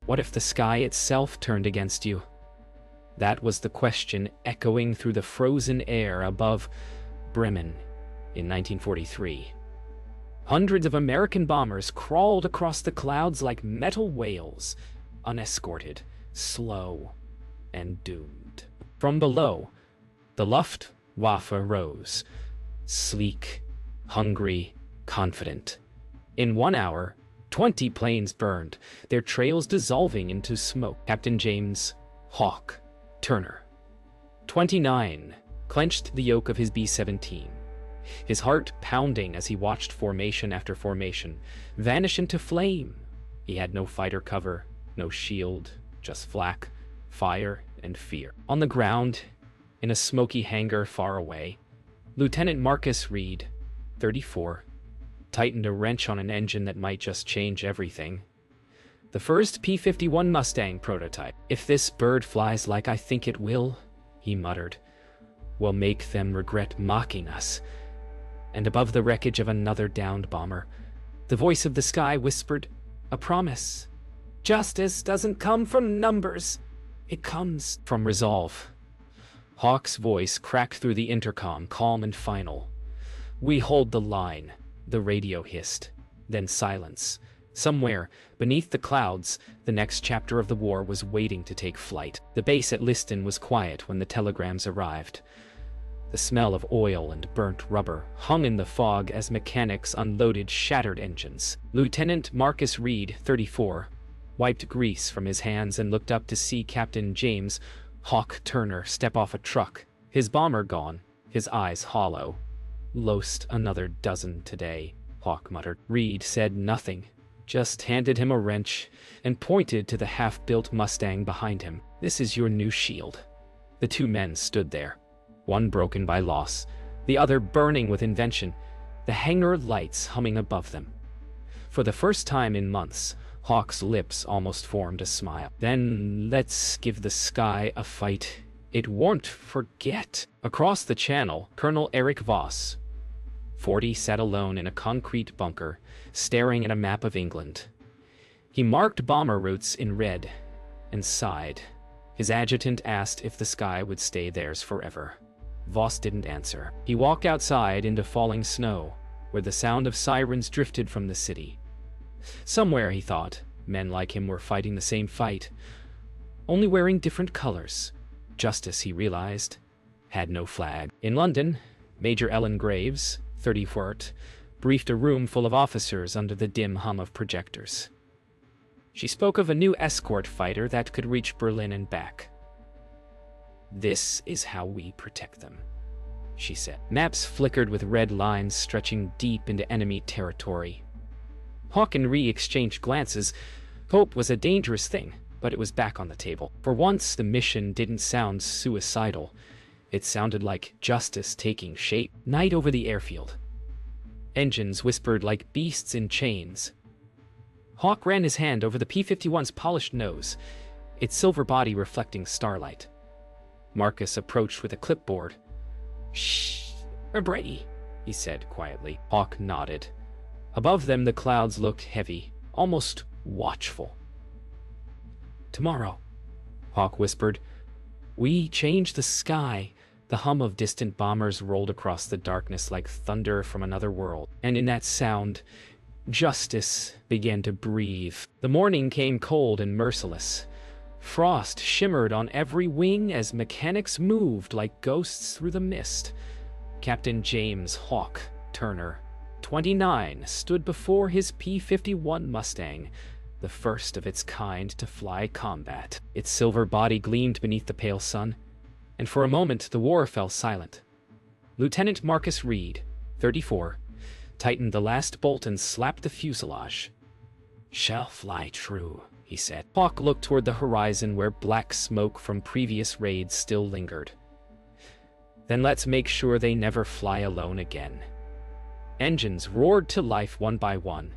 What if the sky itself turned against you? That was the question echoing through the frozen air above Bremen in 1943. Hundreds of American bombers crawled across the clouds like metal whales, unescorted, slow, and doomed. From below, the Luftwaffe rose, sleek, hungry, confident. In 1 hour, 20 planes burned, their trails dissolving into smoke. Captain James "Hawk" Turner, 29, clenched the yoke of his B-17, his heart pounding as he watched formation after formation vanish into flame. He had no fighter cover, no shield, just flak, fire, and fear. On the ground, in a smoky hangar far away, Lieutenant Marcus Reed, 34, tightened a wrench on an engine that might just change everything. The first P-51 Mustang prototype. "If this bird flies like I think it will," he muttered, "we'll make them regret mocking us." And above the wreckage of another downed bomber, the voice of the sky whispered, "A promise. Justice doesn't come from numbers. It comes from resolve." Hawk's voice cracked through the intercom, calm and final. "We hold the line," the radio hissed. Then silence. Somewhere, beneath the clouds, the next chapter of the war was waiting to take flight. The base at Liston was quiet when the telegrams arrived. The smell of oil and burnt rubber hung in the fog as mechanics unloaded shattered engines. Lieutenant Marcus Reed, 34, wiped grease from his hands and looked up to see Captain James "Hawk" Turner step off a truck, his bomber gone, his eyes hollow. "Lost another dozen today," Hawk muttered. Reed said nothing, just handed him a wrench and pointed to the half-built Mustang behind him. "This is your new shield." The two men stood there, one broken by loss, the other burning with invention, the hangar lights humming above them. For the first time in months, Hawk's lips almost formed a smile. "Then let's give the sky a fight it won't forget." Across the channel, Colonel Eric Voss, 40, sat alone in a concrete bunker, staring at a map of England. He marked bomber routes in red and sighed. His adjutant asked if the sky would stay theirs forever. Voss didn't answer. He walked outside into falling snow, where the sound of sirens drifted from the city. Somewhere, he thought, men like him were fighting the same fight, only wearing different colors. Justice, he realized, had no flag. In London, Major Ellen Graves, 34, briefed a room full of officers under the dim hum of projectors. She spoke of a new escort fighter that could reach Berlin and back. "This is how we protect them," she said. Maps flickered with red lines stretching deep into enemy territory. Hawk and Ree exchanged glances. Hope was a dangerous thing, but it was back on the table. For once, the mission didn't sound suicidal. It sounded like justice taking shape. Night over the airfield. Engines whispered like beasts in chains. Hawk ran his hand over the P-51's polished nose, its silver body reflecting starlight. Marcus approached with a clipboard. "Shh, we're ready," he said quietly. Hawk nodded. Above them, the clouds looked heavy, almost watchful. "Tomorrow," Hawk whispered, "we change the sky." The hum of distant bombers rolled across the darkness like thunder from another world. And in that sound, justice began to breathe. The morning came cold and merciless. Frost shimmered on every wing as mechanics moved like ghosts through the mist. Captain James "Hawk" Turner, 29, stood before his P-51 Mustang, the first of its kind to fly combat. Its silver body gleamed beneath the pale sun, and for a moment the war fell silent. Lieutenant Marcus Reed, 34, tightened the last bolt and slapped the fuselage. "Shall fly true," he said. Hawk looked toward the horizon where black smoke from previous raids still lingered. "Then let's make sure they never fly alone again." Engines roared to life one by one,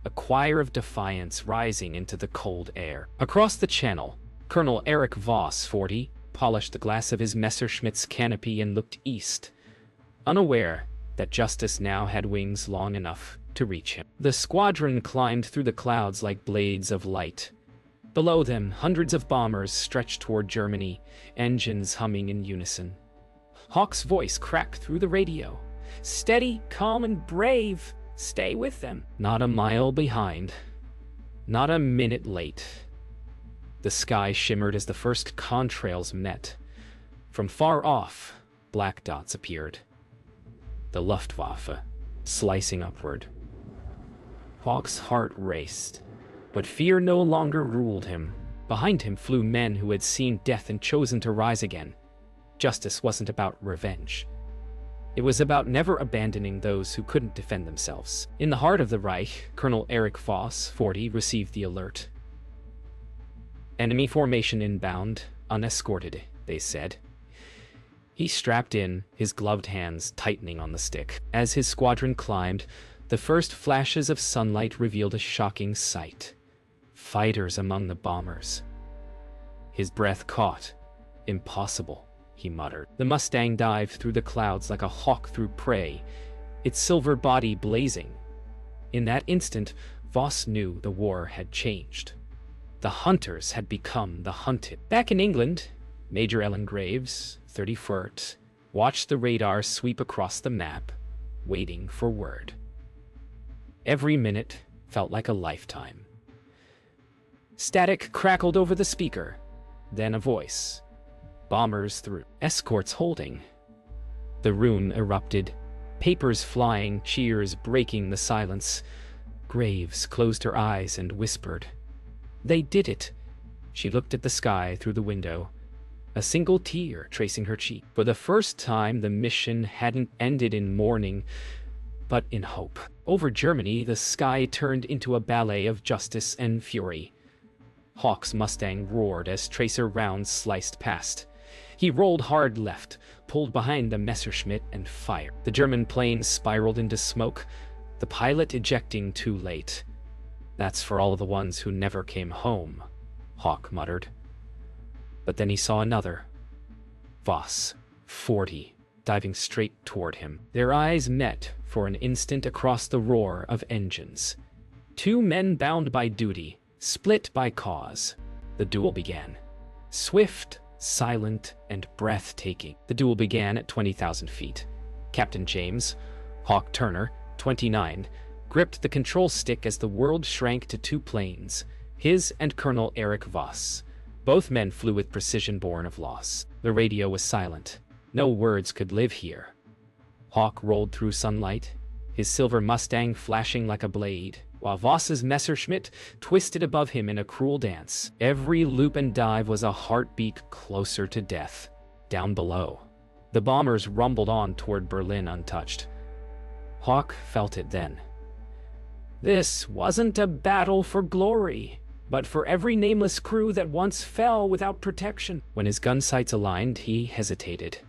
a choir of defiance rising into the cold air. Across the channel, Colonel Eric Voss, 40, polished the glass of his Messerschmitt's canopy and looked east, unaware that justice now had wings long enough to reach him. The squadron climbed through the clouds like blades of light, Below them, hundreds of bombers stretched toward Germany, engines humming in unison. Hawk's voice cracked through the radio. "Steady, calm, and brave. Stay with them." Not a mile behind. Not a minute late. The sky shimmered as the first contrails met. From far off, black dots appeared. The Luftwaffe, slicing upward. Hawk's heart raced, but fear no longer ruled him. Behind him flew men who had seen death and chosen to rise again. Justice wasn't about revenge. It was about never abandoning those who couldn't defend themselves. In the heart of the Reich, Colonel Erich Voss, 40, received the alert. "Enemy formation inbound, unescorted," they said. He strapped in, his gloved hands tightening on the stick. As his squadron climbed, the first flashes of sunlight revealed a shocking sight. Fighters among the bombers. His breath caught. "Impossible," he muttered. The Mustang dived through the clouds like a hawk through prey, its silver body blazing. In that instant, Voss knew the war had changed. The hunters had become the hunted. Back in England, Major Ellen Graves, 34th, watched the radar sweep across the map, waiting for word. Every minute felt like a lifetime. Static crackled over the speaker, then a voice. "Bombers through. Escorts holding." The rune erupted, papers flying, cheers breaking the silence. Graves closed her eyes and whispered. "They did it." She looked at the sky through the window, a single tear tracing her cheek. For the first time, the mission hadn't ended in mourning, but in hope. Over Germany, the sky turned into a ballet of justice and fury. Hawk's Mustang roared as tracer rounds sliced past. He rolled hard left, pulled behind the Messerschmitt, and fired. The German plane spiraled into smoke, the pilot ejecting too late. "That's for all the ones who never came home," Hawk muttered. But then he saw another. Voss, 40, diving straight toward him. Their eyes met for an instant across the roar of engines. Two men bound by duty, split by cause. The duel began. Swift, silent, and breathtaking. The duel began at 20,000 feet. Captain James, Hawk Turner, 29, gripped the control stick as the world shrank to two planes, his and Colonel Erich Voss. Both men flew with precision born of loss. The radio was silent. No words could live here. Hawk rolled through sunlight, his silver Mustang flashing like a blade, while Voss's Messerschmitt twisted above him in a cruel dance. Every loop and dive was a heartbeat closer to death. Down below, the bombers rumbled on toward Berlin untouched. Hawk felt it then. This wasn't a battle for glory, but for every nameless crew that once fell without protection. When his gun sights aligned, he hesitated.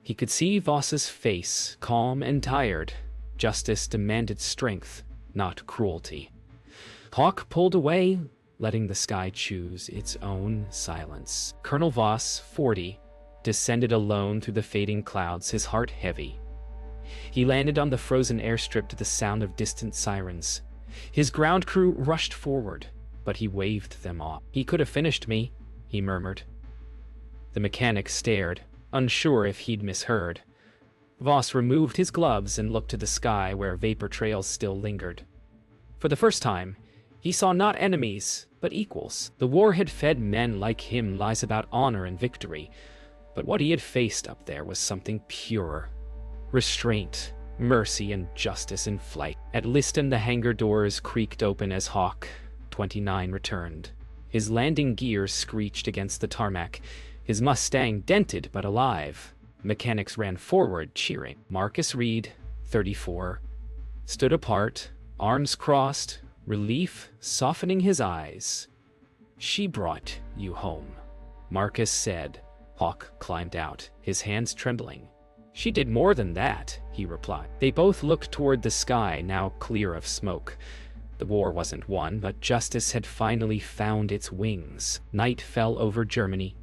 He could see Voss's face, calm and tired. Justice demanded strength, not cruelty. Hawk pulled away, letting the sky choose its own silence. Colonel Voss, 40, descended alone through the fading clouds, his heart heavy. He landed on the frozen airstrip to the sound of distant sirens. His ground crew rushed forward, but he waved them off. "He could have finished me," he murmured. The mechanic stared, unsure if he'd misheard. Voss removed his gloves and looked to the sky where vapor trails still lingered. For the first time, he saw not enemies, but equals. The war had fed men like him lies about honor and victory, but what he had faced up there was something purer. Restraint, mercy, and justice in flight. At Liston, the hangar doors creaked open as Hawk, 29, returned. His landing gears screeched against the tarmac, his Mustang dented but alive. Mechanics ran forward, cheering. Marcus Reed, 34, stood apart, arms crossed, relief softening his eyes. "She brought you home," Marcus said. Hawk climbed out, his hands trembling. "She did more than that," he replied. They both looked toward the sky, now clear of smoke. The war wasn't won, but justice had finally found its wings. Night fell over Germany.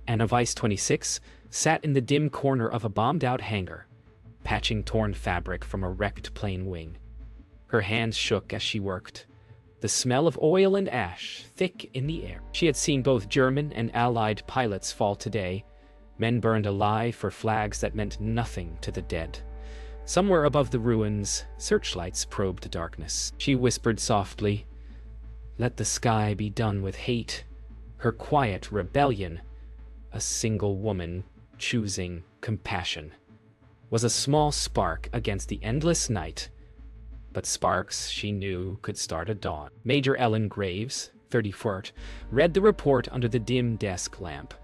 Anna Weiss, 26, sat in the dim corner of a bombed-out hangar, patching torn fabric from a wrecked plane wing. Her hands shook as she worked. the smell of oil and ash thick in the air. She had seen both German and Allied pilots fall today, men burned alive for flags that meant nothing to the dead. Somewhere above the ruins, searchlights probed the darkness. She whispered softly, "Let the sky be done with hate." Her quiet rebellion, a single woman choosing compassion, was a small spark against the endless night. But sparks, she knew, could start a dawn. Major Ellen Graves, 34th, read the report under the dim desk lamp.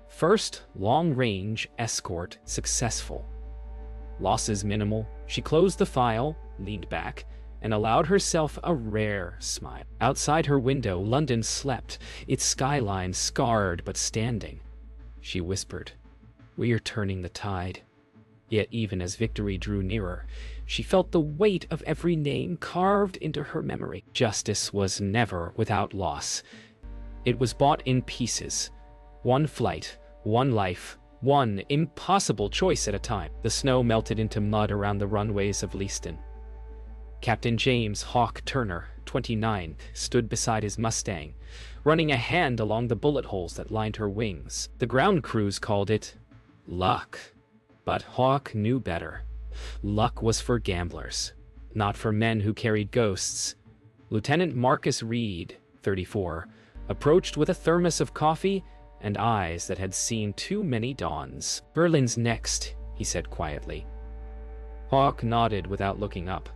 First long-range escort successful. Losses minimal. She closed the file, leaned back, and allowed herself a rare smile. Outside her window, London slept, its skyline scarred but standing. She whispered, "We are turning the tide." Yet even as victory drew nearer, she felt the weight of every name carved into her memory. Justice was never without loss. It was bought in pieces. One flight, one life, one impossible choice at a time. The snow melted into mud around the runways of Leiston. Captain James Hawk Turner, 29, stood beside his Mustang, running a hand along the bullet holes that lined her wings. The ground crews called it luck. But Hawk knew better. Luck was for gamblers, not for men who carried ghosts. Lieutenant Marcus Reed, 34, approached with a thermos of coffee and eyes that had seen too many dawns. "Berlin's next," he said quietly. Hawk nodded without looking up.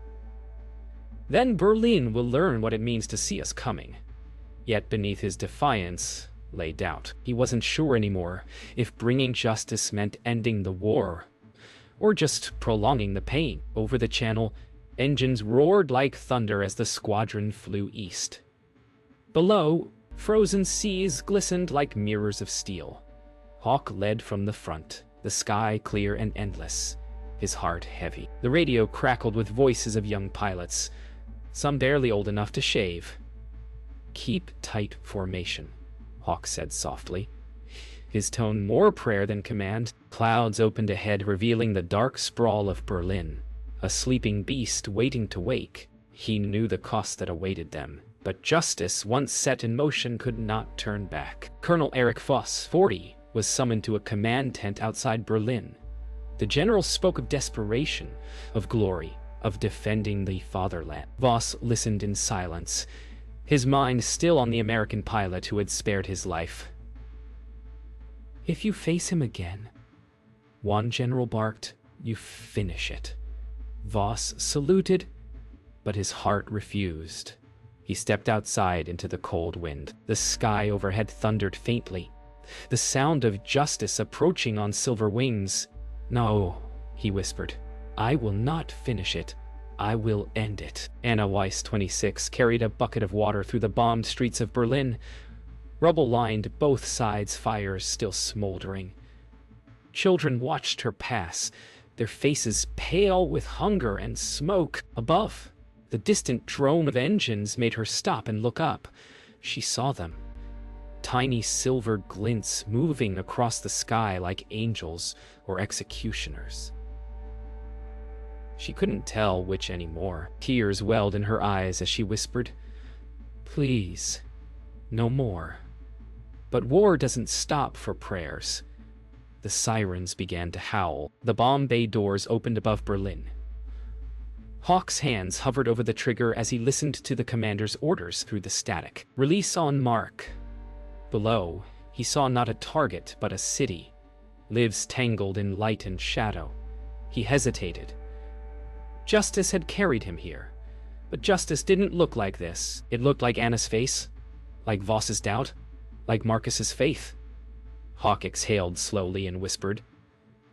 "Then Berlin will learn what it means to see us coming." Yet beneath his defiance lay doubt. He wasn't sure anymore if bringing justice meant ending the war, or just prolonging the pain. Over the channel, engines roared like thunder as the squadron flew east. Below, frozen seas glistened like mirrors of steel. Hawk led from the front, the sky clear and endless, his heart heavy. The radio crackled with voices of young pilots, some barely old enough to shave. "Keep tight formation," Hawk said softly, his tone more prayer than command. Clouds opened ahead, revealing the dark sprawl of Berlin, a sleeping beast waiting to wake. He knew the cost that awaited them, but justice, once set in motion, could not turn back. Colonel Eric Voss, 40, was summoned to a command tent outside Berlin. The general spoke of desperation, of glory, of defending the fatherland. Voss listened in silence, his mind still on the American pilot who had spared his life. "If you face him again," one general barked, "you finish it." Voss saluted, but his heart refused. He stepped outside into the cold wind. The sky overhead thundered faintly, the sound of justice approaching on silver wings. "No," he whispered, "I will not finish it. I will end it." Anna Weiss, 26, carried a bucket of water through the bombed streets of Berlin. Rubble lined both sides, fires still smoldering. Children watched her pass, their faces pale with hunger and smoke. Above, the distant drone of engines made her stop and look up. She saw them, tiny silver glints moving across the sky like angels or executioners. She couldn't tell which anymore. Tears welled in her eyes as she whispered, "Please, no more." But war doesn't stop for prayers. The sirens began to howl. The bomb bay doors opened above Berlin. Hawk's hands hovered over the trigger as he listened to the commander's orders through the static. "Release on mark." Below, he saw not a target but a city, lives tangled in light and shadow. He hesitated. Justice had carried him here, but justice didn't look like this. It looked like Anna's face, like Voss's doubt, like Marcus's faith. Hawk exhaled slowly and whispered,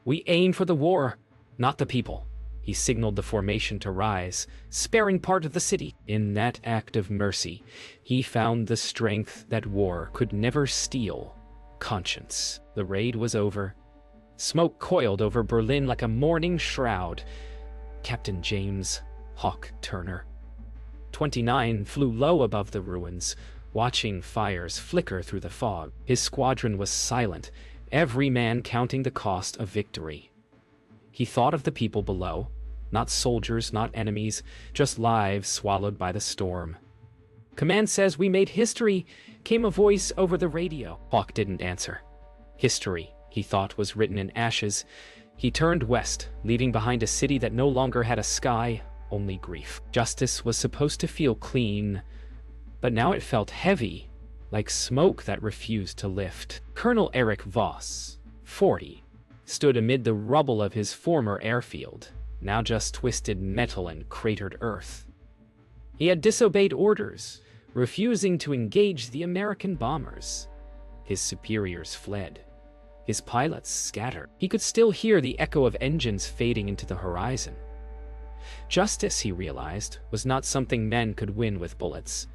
"We aim for the war, not the people." He signaled the formation to rise, sparing part of the city. In that act of mercy, he found the strength that war could never steal: conscience. The raid was over. Smoke coiled over Berlin like a mourning shroud. Captain James Hawk Turner, 29, flew low above the ruins, watching fires flicker through the fog. His squadron was silent, every man counting the cost of victory. He thought of the people below, not soldiers, not enemies, just lives swallowed by the storm. Command says we made history, came a voice over the radio. Hawk didn't answer. History, he thought, was written in ashes. He turned west, leaving behind a city that no longer had a sky, only grief. Justice was supposed to feel clean, but now it felt heavy, like smoke that refused to lift. Colonel Eric Voss, 40, stood amid the rubble of his former airfield, now just twisted metal and cratered earth. He had disobeyed orders, refusing to engage the American bombers. His superiors fled. His pilots scattered. He could still hear the echo of engines fading into the horizon. Justice, he realized, was not something men could win with bullets.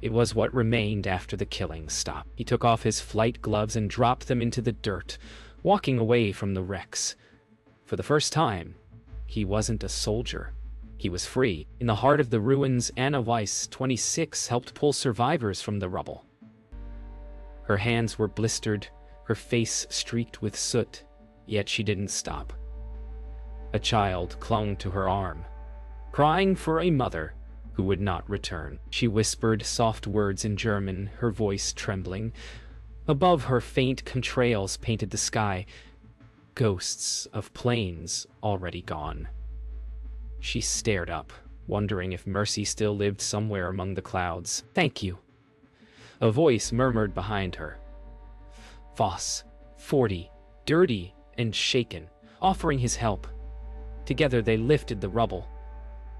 It was what remained after the killing stopped. He took off his flight gloves and dropped them into the dirt, walking away from the wrecks. For the first time, he wasn't a soldier. He was free. In the heart of the ruins, Anna Weiss, 26, helped pull survivors from the rubble. Her hands were blistered, her face streaked with soot, yet she didn't stop. A child clung to her arm, crying for a mother who would not return. She whispered soft words in German, her voice trembling. Above her, faint contrails painted the sky, ghosts of planes already gone. She stared up, wondering if mercy still lived somewhere among the clouds. "Thank you," a voice murmured behind her. Voss, 40, dirty and shaken, offering his help. Together they lifted the rubble.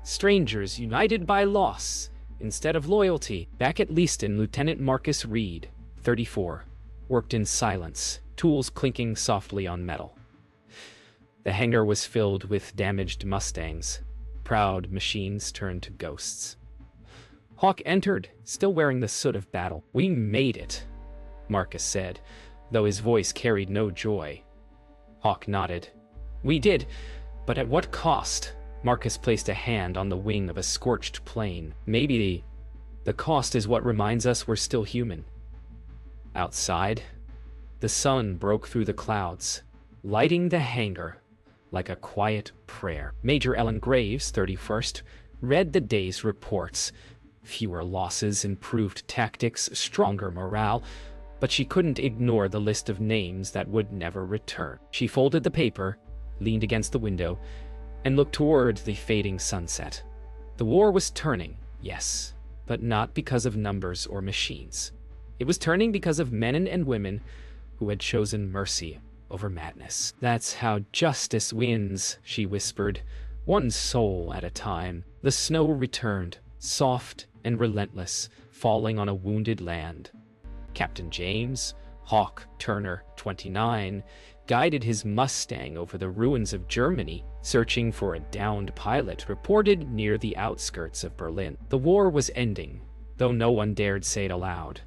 Strangers united by loss instead of loyalty. Back at Leaston, Lieutenant Marcus Reed, 34, worked in silence, tools clinking softly on metal. The hangar was filled with damaged Mustangs. Proud machines turned to ghosts. Hawk entered, still wearing the soot of battle. "We made it," Marcus said, though his voice carried no joy. Hawk nodded. "We did, but at what cost?" Marcus placed a hand on the wing of a scorched plane. "Maybe the cost is what reminds us we're still human." Outside, the sun broke through the clouds, lighting the hangar like a quiet prayer. Major Ellen Graves, 31st, read the day's reports. Fewer losses, improved tactics, stronger morale, but she couldn't ignore the list of names that would never return. She folded the paper, leaned against the window, and looked toward the fading sunset. The war was turning, yes, but not because of numbers or machines. It was turning because of men and women who had chosen mercy over madness. "That's how justice wins," she whispered, "one soul at a time." The snow returned, soft and relentless, falling on a wounded land. Captain James Hawk Turner, 29, guided his Mustang over the ruins of Germany, searching for a downed pilot reported near the outskirts of Berlin. The war was ending, though no one dared say it aloud.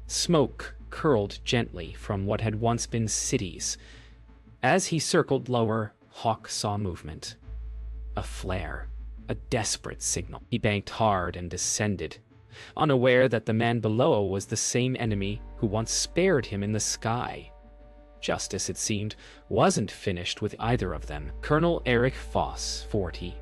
Smoke curled gently from what had once been cities. As he circled lower, Hawk saw movement. A flare, a desperate signal. He banked hard and descended, unaware that the man below was the same enemy who once spared him in the sky. Justice, it seemed, wasn't finished with either of them. Colonel Eric Voss, 40,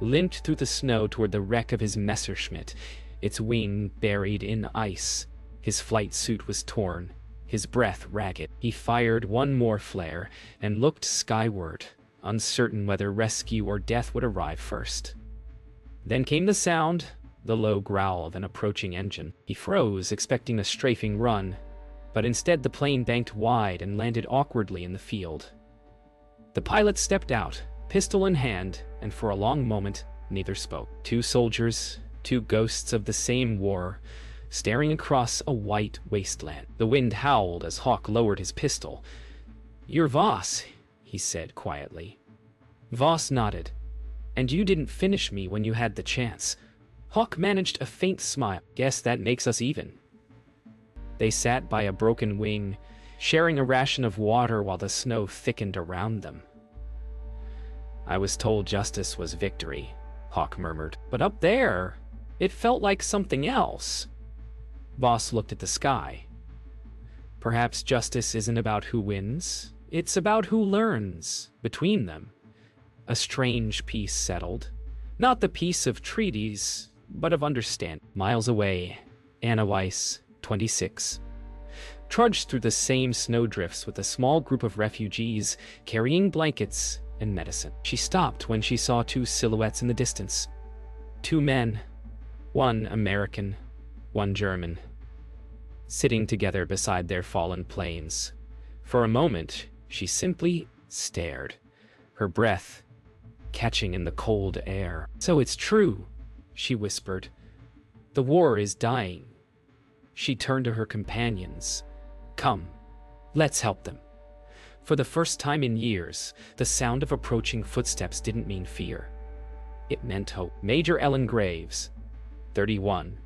limped through the snow toward the wreck of his Messerschmitt, its wing buried in ice. His flight suit was torn, his breath ragged. He fired one more flare and looked skyward, uncertain whether rescue or death would arrive first. Then came the sound, the low growl of an approaching engine. He froze, expecting a strafing run, but instead the plane banked wide and landed awkwardly in the field. The pilot stepped out, pistol in hand, and for a long moment, neither spoke. Two soldiers, two ghosts of the same war, staring across a white wasteland. The wind howled as Hawk lowered his pistol. "You're Voss," he said quietly. Voss nodded. "And you didn't finish me when you had the chance." Hawk managed a faint smile. "Guess that makes us even." They sat by a broken wing, sharing a ration of water while the snow thickened around them. "I was told justice was victory," Hawk murmured. "But up there, it felt like something else." Voss looked at the sky. "Perhaps justice isn't about who wins, it's about who learns between them." A strange peace settled. Not the peace of treaties, but of understanding. Miles away, Anna Weiss, 26, trudged through the same snowdrifts with a small group of refugees carrying blankets and medicine. She stopped when she saw two silhouettes in the distance. Two men, one American, one German, sitting together beside their fallen planes. For a moment, she simply stared, her breath catching in the cold air. "So it's true," she whispered. "The war is dying." She turned to her companions. "Come, let's help them." For the first time in years, the sound of approaching footsteps didn't mean fear. It meant hope. Major Ellen Graves, 31,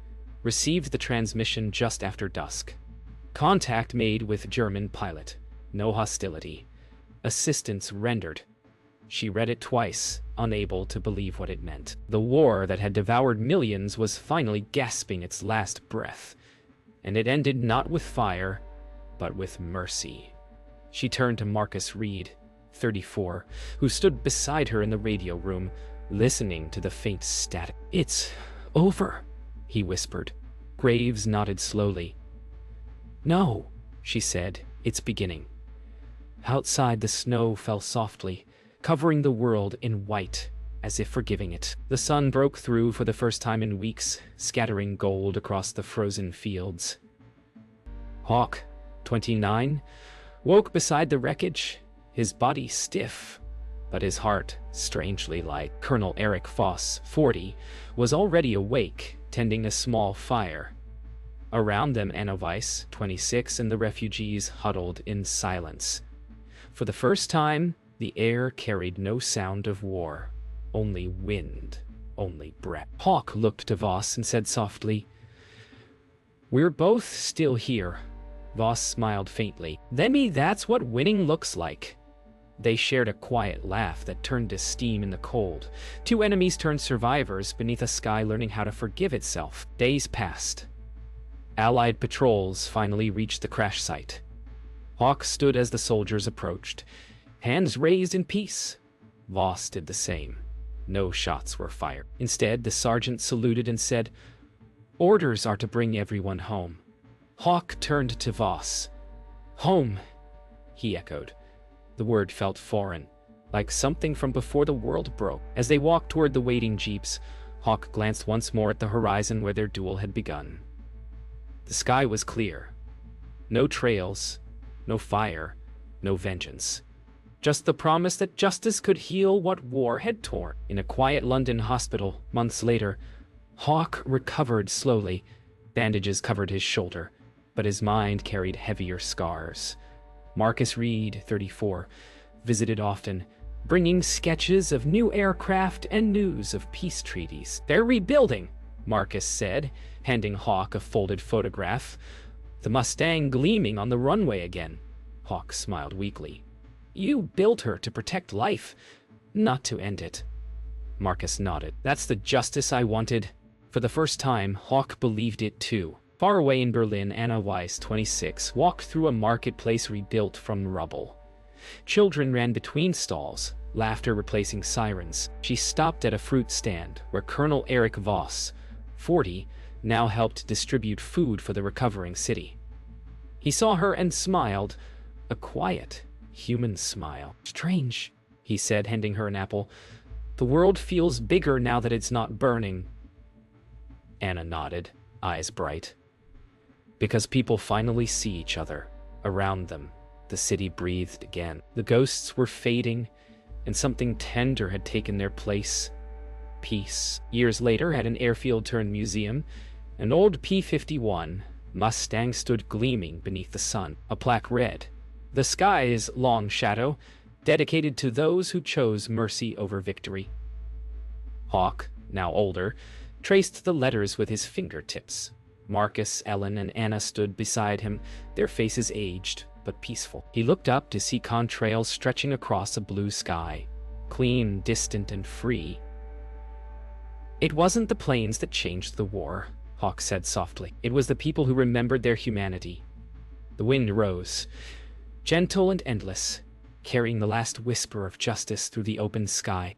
received the transmission just after dusk. Contact made with German pilot. No hostility. Assistance rendered. She read it twice, unable to believe what it meant. The war that had devoured millions was finally gasping its last breath, and it ended not with fire, but with mercy. She turned to Marcus Reed, 34, who stood beside her in the radio room, listening to the faint static. "It's over," he whispered. Graves nodded slowly. "No," she said, "it's beginning." Outside, the snow fell softly, covering the world in white, as if forgiving it. The sun broke through for the first time in weeks, scattering gold across the frozen fields. Hawk, 29, woke beside the wreckage, his body stiff, but his heart strangely light. Colonel Eric Voss, 40, was already awake, tending a small fire. Around them, Anna Weiss, 26, and the refugees huddled in silence. For the first time, the air carried no sound of war, only wind, only breath. Hawk looked to Voss and said softly, "We're both still here." Voss smiled faintly. "Maybe that's what winning looks like." They shared a quiet laugh that turned to steam in the cold. Two enemies turned survivors beneath a sky learning how to forgive itself. Days passed. Allied patrols finally reached the crash site. Hawk stood as the soldiers approached, hands raised in peace. Voss did the same. No shots were fired. Instead, the sergeant saluted and said, "Orders are to bring everyone home." Hawk turned to Voss. "Home," he echoed. The word felt foreign, like something from before the world broke. As they walked toward the waiting jeeps, Hawk glanced once more at the horizon where their duel had begun. The sky was clear. No trails, no fire, no vengeance. Just the promise that justice could heal what war had torn. In a quiet London hospital, months later, Hawk recovered slowly. Bandages covered his shoulder, but his mind carried heavier scars. Marcus Reed, 34, visited often, bringing sketches of new aircraft and news of peace treaties. "They're rebuilding," Marcus said, handing Hawk a folded photograph. "The Mustang gleaming on the runway again." Hawk smiled weakly. "You built her to protect life, not to end it." Marcus nodded. "That's the justice I wanted." For the first time, Hawk believed it too. Far away in Berlin, Anna Weiss, 26, walked through a marketplace rebuilt from rubble. Children ran between stalls, laughter replacing sirens. She stopped at a fruit stand where Colonel Eric Voss, 40, now helped distribute food for the recovering city. He saw her and smiled, a quiet, human smile. "Strange," he said, handing her an apple. "The world feels bigger now that it's not burning." Anna nodded, eyes bright. Because people finally see each other. Around them, the city breathed again. The ghosts were fading, and something tender had taken their place. Peace. Years later, at an airfield-turned-museum, an old P-51 Mustang stood gleaming beneath the sun, a plaque read, "The sky's long shadow, dedicated to those who chose mercy over victory." Hawk, now older, traced the letters with his fingertips. Marcus, Ellen, and Anna stood beside him, their faces aged but peaceful. He looked up to see contrails stretching across a blue sky, clean, distant, and free. "It wasn't the planes that changed the war," Hawk said softly. "It was the people who remembered their humanity." The wind rose, gentle and endless, carrying the last whisper of justice through the open sky.